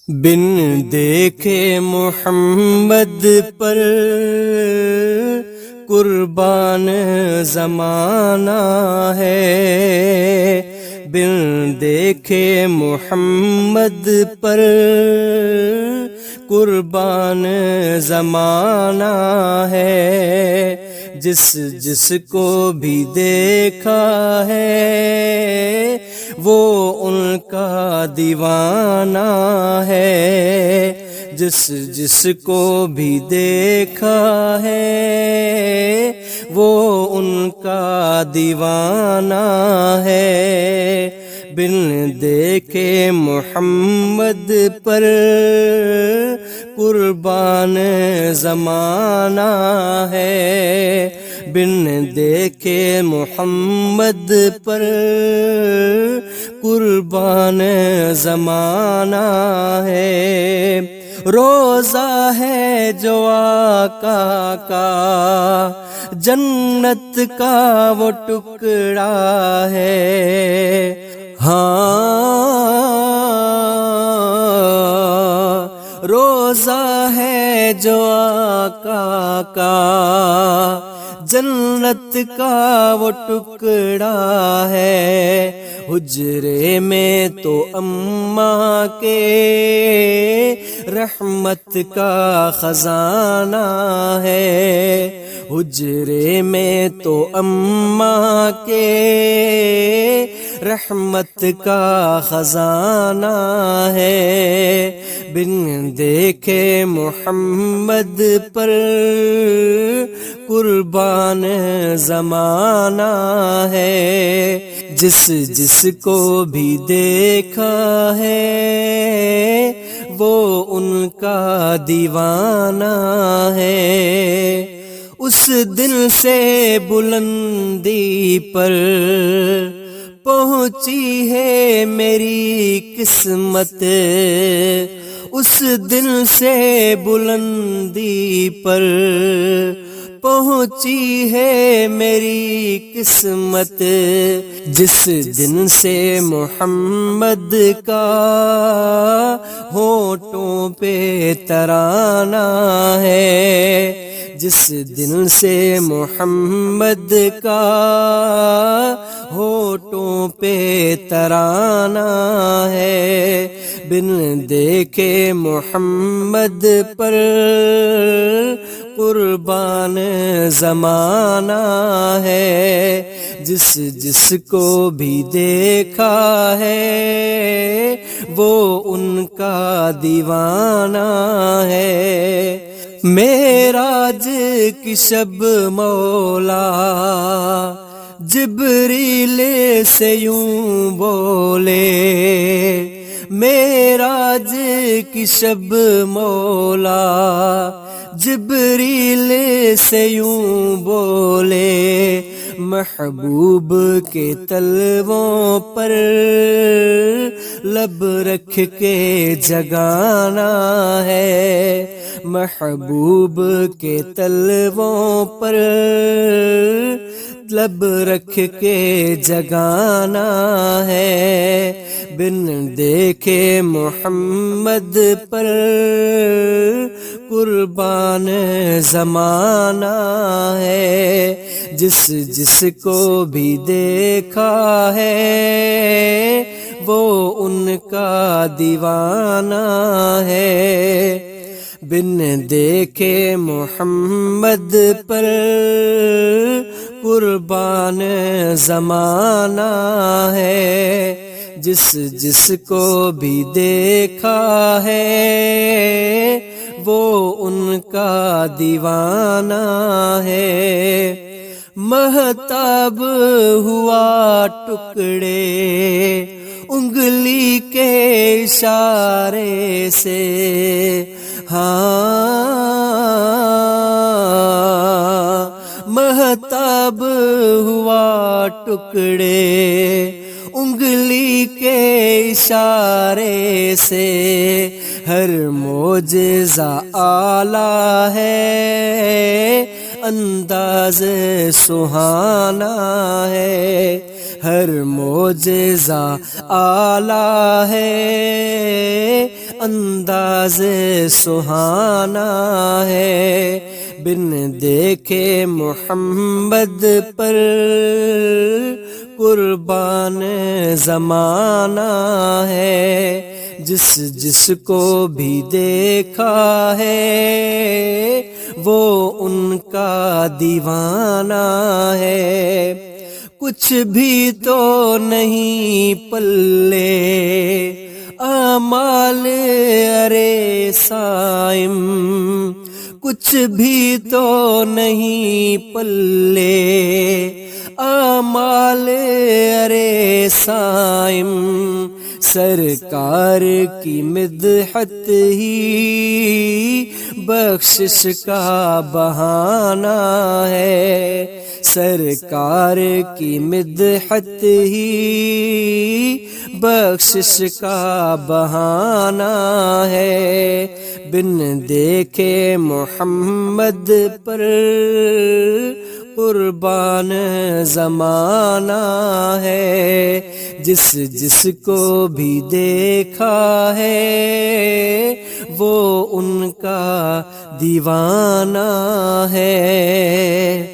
بن دیکھے محمد پر قربان زمانہ ہے، بن دیکھے محمد پر قربان زمانہ ہے، جس کو بھی دیکھا ہے وہ ان کا دیوانہ ہے، جس کو بھی دیکھا ہے وہ ان کا دیوانہ ہے، بن دیکھے محمد پر قربان زمانہ ہے، بن دیکھے محمد پر قربان زمانہ ہے، روزہ ہے جو آقا کا جنت کا وہ ٹکڑا ہے، ہاں روزہ ہے جو آقا کا جنت کا وہ ٹکڑا ہے، حجرے میں تو اماں کے رحمت کا خزانہ ہے، حجرے میں تو اماں کے رحمت کا خزانہ ہے، بن دیکھے محمد پر قربان زمانہ ہے، جس کو بھی دیکھا ہے وہ ان کا دیوانہ ہے، اس دل سے بلندی پر پہنچی ہے میری قسمت، اس دل سے بلندی پر پہنچی ہے میری قسمت، جس دن سے محمد کا ہونٹوں پہ ترانہ ہے، جس دن سے محمد کا ہونٹوں پہ ترانہ ہے، بن دیکھے محمد پر قربان زمانہ ہے، جس کو بھی دیکھا ہے وہ ان کا دیوانہ ہے، معراج کی شب مولا جبریل سے یوں بولے، معراج کی شب مولا جبریل سے یوں بولے، محبوب کے تلووں پر لب رکھ کے جگانا ہے، محبوب کے تلووں پر لب رکھ کے جگانا ہے، بن دیکھے محمد پر قربان زمانہ ہے، جس کو بھی دیکھا ہے وہ ان کا دیوانہ ہے، بن دیکھے محمد پر قربان زمانہ ہے، جس کو بھی دیکھا ہے وہ ان کا دیوانہ ہے، مہتاب ہوا ٹکڑے انگلی کے اشارے سے، ہاں مہتاب ہوا ٹکڑے انگلی کے اشارے سے، ہر معجزہ اعلیٰ ہے انداز سہانا ہے، ہر معجزہ اعلیٰ ہے، انداز سہانا ہے، بن دیکھے محمد پر قربان زمانہ ہے، جس جس کو بھی دیکھا ہے وہ ان کا دیوانہ ہے، کچھ بھی تو نہیں پلے اعمال ارے صائم، کچھ بھی تو نہیں پلے اعمال ارے صائم، سرکار کی مدحت ہی بخشش کا بہانہ ہے، سرکار کی مدحت ہی بخشش کا بہانہ ہے، بن دیکھے محمد پر قربان زمانہ ہے، جس جس کو بھی دیکھا ہے وہ ان کا دیوانہ ہے۔